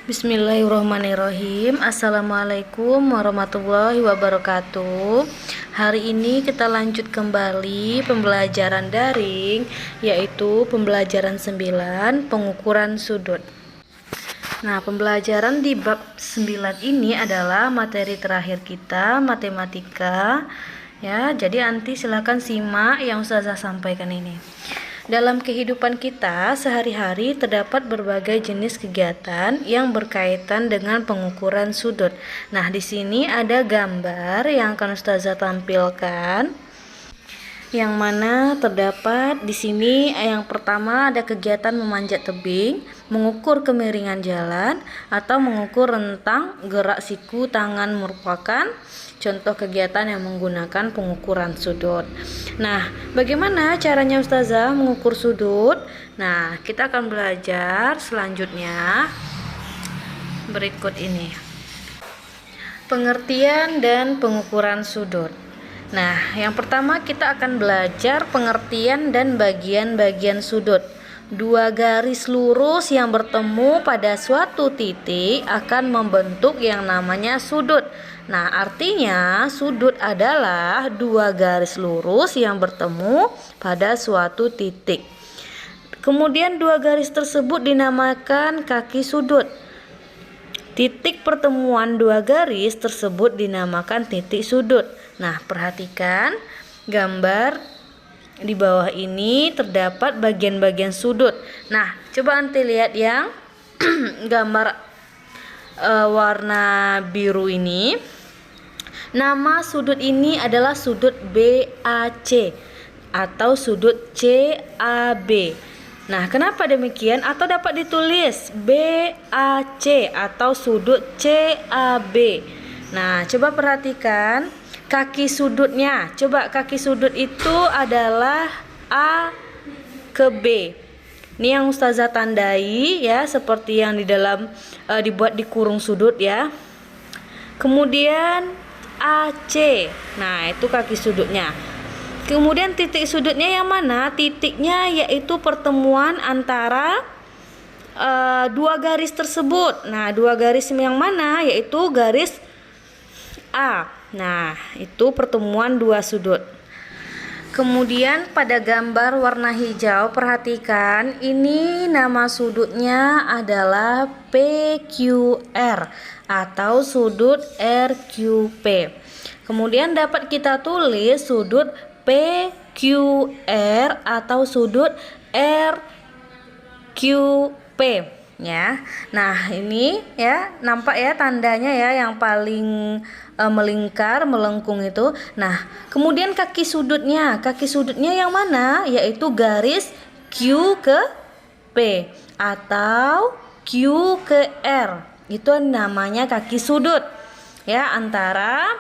Bismillahirrahmanirrahim. Assalamualaikum warahmatullahi wabarakatuh. Hari ini kita lanjut kembali pembelajaran daring, yaitu pembelajaran 9, pengukuran sudut. Nah, pembelajaran di bab 9 ini adalah materi terakhir kita, matematika. Ya, jadi nanti silakan simak yang Ustazah sampaikan ini. Dalam kehidupan kita sehari-hari terdapat berbagai jenis kegiatan yang berkaitan dengan pengukuran sudut. Nah, di sini ada gambar yang akan Ustazah tampilkan. Yang mana terdapat di sini yang pertama ada kegiatan memanjat tebing, mengukur kemiringan jalan, atau mengukur rentang gerak siku tangan merupakan contoh kegiatan yang menggunakan pengukuran sudut. Nah, bagaimana caranya Ustazah mengukur sudut? Nah, kita akan belajar selanjutnya berikut ini. Pengertian dan pengukuran sudut. Nah, yang pertama kita akan belajar pengertian dan bagian-bagian sudut. Dua garis lurus yang bertemu pada suatu titik akan membentuk yang namanya sudut. Nah, artinya sudut adalah dua garis lurus yang bertemu pada suatu titik. Kemudian dua garis tersebut dinamakan kaki sudut. Titik pertemuan dua garis tersebut dinamakan titik sudut. Nah, perhatikan gambar di bawah ini terdapat bagian-bagian sudut. Nah, coba Ante lihat yang gambar warna biru ini. Nama sudut ini adalah sudut BAC atau sudut CAB. Nah, kenapa demikian? Atau dapat ditulis BAC atau sudut CAB. Nah, coba perhatikan kaki sudutnya. Coba kaki sudut itu adalah A ke B. Ini yang Ustazah tandai ya, seperti yang di dalam dibuat di kurung sudut ya. Kemudian AC. Nah, itu kaki sudutnya. Kemudian titik sudutnya yang mana? Titiknya yaitu pertemuan antara dua garis tersebut. Nah, dua garis yang mana? Yaitu garis A. Nah, itu pertemuan dua sudut. Kemudian pada gambar warna hijau, perhatikan ini nama sudutnya adalah PQR atau sudut RQP. Kemudian dapat kita tulis sudut PQR atau sudut RQP ya. Nah, ini ya nampak ya tandanya ya yang paling melingkar, melengkung itu. Nah, kemudian kaki sudutnya yang mana? Yaitu garis Q ke P atau Q ke R. Itu namanya kaki sudut ya, antara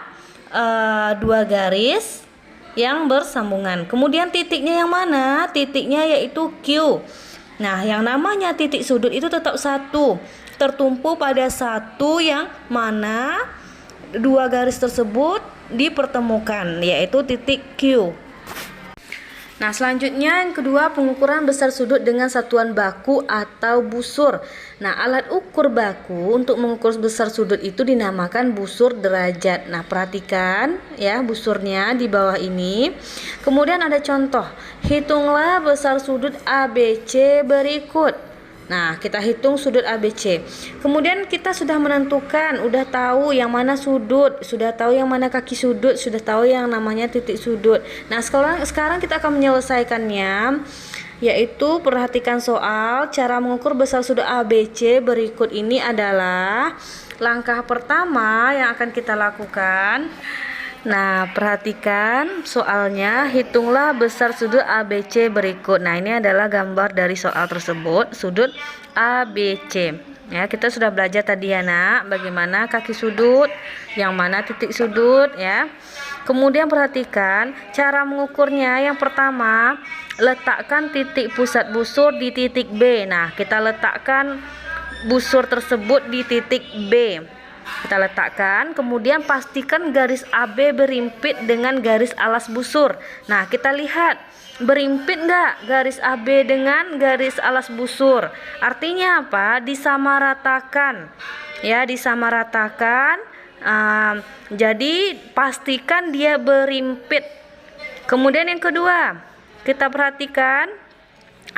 dua garis yang bersambungan. Kemudian titiknya yang mana? Titiknya yaitu Q. Nah, yang namanya titik sudut itu tetap satu, tertumpu pada satu yang mana dua garis tersebut dipertemukan, yaitu titik Q. Nah, selanjutnya yang kedua, pengukuran besar sudut dengan satuan baku atau busur. Nah, alat ukur baku untuk mengukur besar sudut itu dinamakan busur derajat. Nah, perhatikan ya busurnya di bawah ini. Kemudian ada contoh, hitunglah besar sudut ABC berikut. Nah, kita hitung sudut ABC. Kemudian kita sudah menentukan, udah tahu yang mana sudut, sudah tahu yang mana kaki sudut, sudah tahu yang namanya titik sudut. Nah, sekarang kita akan menyelesaikannya, yaitu perhatikan soal cara mengukur besar sudut ABC berikut ini adalah langkah pertama yang akan kita lakukan. Nah, perhatikan soalnya, hitunglah besar sudut ABC berikut. Nah, ini adalah gambar dari soal tersebut, sudut ABC. Ya, kita sudah belajar tadi ya, Nak, bagaimana kaki sudut, yang mana titik sudut ya. Kemudian perhatikan cara mengukurnya. Yang pertama, letakkan titik pusat busur di titik B. Nah, kita letakkan busur tersebut di titik B. kita letakkan. Kemudian pastikan garis AB berimpit dengan garis alas busur. Nah, kita lihat berimpit enggak garis AB dengan garis alas busur. Artinya apa? Disamaratakan. Ya, disamaratakan. Jadi pastikan dia berimpit. Kemudian yang kedua, kita perhatikan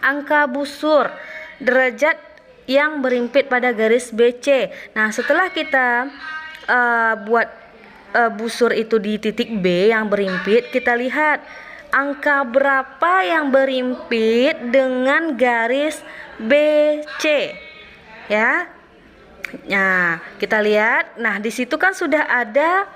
angka busur derajat yang berimpit pada garis BC. Nah, setelah kita buat busur itu di titik B yang berimpit, kita lihat angka berapa yang berimpit dengan garis BC. Ya. Nah, kita lihat. Nah, di situ kan sudah ada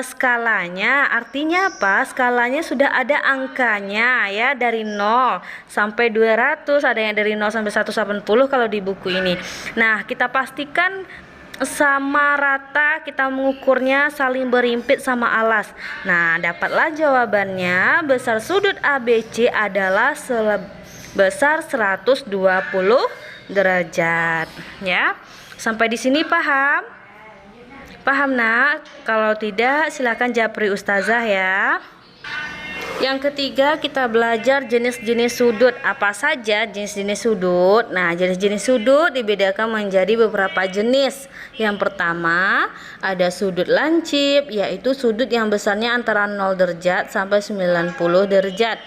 skalanya. Artinya apa? Skalanya sudah ada angkanya ya, dari 0 sampai 200, ada yang dari 0 sampai 180 kalau di buku ini. Nah, kita pastikan sama rata, kita mengukurnya saling berimpit sama alas. Nah, dapatlah jawabannya. Besar sudut ABC adalah sebesar 120 derajat ya. Sampai di sini paham? Paham nak? Kalau tidak silakan japri ustazah ya. Yang ketiga, kita belajar jenis-jenis sudut. Apa saja jenis-jenis sudut? Nah, jenis-jenis sudut dibedakan menjadi beberapa jenis. Yang pertama, ada sudut lancip, yaitu sudut yang besarnya antara 0 derajat sampai 90 derajat.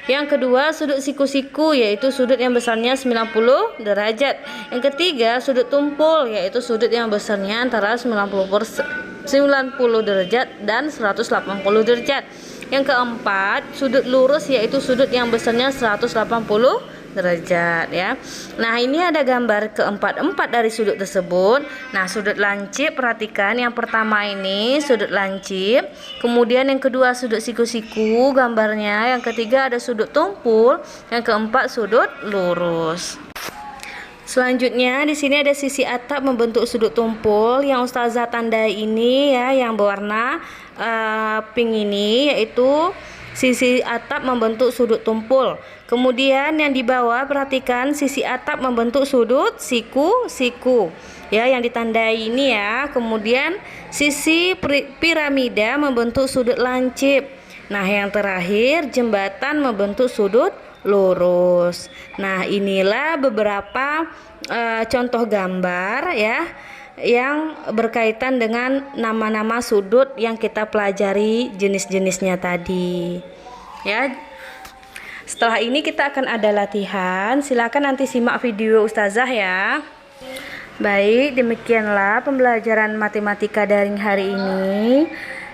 Yang kedua, sudut siku-siku, yaitu sudut yang besarnya 90 derajat. Yang ketiga, sudut tumpul, yaitu sudut yang besarnya antara 90 derajat dan 180 derajat. Yang keempat, sudut lurus, yaitu sudut yang besarnya 180 derajat ya. Nah, ini ada gambar keempat dari sudut tersebut. Nah, sudut lancip, perhatikan yang pertama ini sudut lancip, kemudian yang kedua sudut siku-siku gambarnya, yang ketiga ada sudut tumpul, yang keempat sudut lurus. Selanjutnya di sini ada sisi atap membentuk sudut tumpul yang ustazah tandai ini ya, yang berwarna pink ini, yaitu sisi atap membentuk sudut tumpul. Kemudian yang di bawah perhatikan sisi atap membentuk sudut siku-siku ya, yang ditandai ini ya. Kemudian sisi piramida membentuk sudut lancip. Nah, yang terakhir jembatan membentuk sudut lurus. Nah, inilah beberapa contoh gambar ya yang berkaitan dengan nama-nama sudut yang kita pelajari jenis-jenisnya tadi ya. Setelah ini kita akan ada latihan. Silakan nanti simak video ustazah ya. Baik, demikianlah pembelajaran matematika daring hari ini.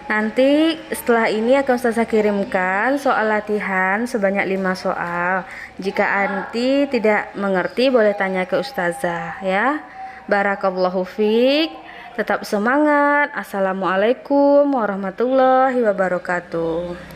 Nanti setelah ini akan ustazah kirimkan soal latihan sebanyak 5 soal. Jika anti tidak mengerti boleh tanya ke ustazah ya. Barakallahu fiik. Tetap semangat. Assalamualaikum warahmatullahi wabarakatuh.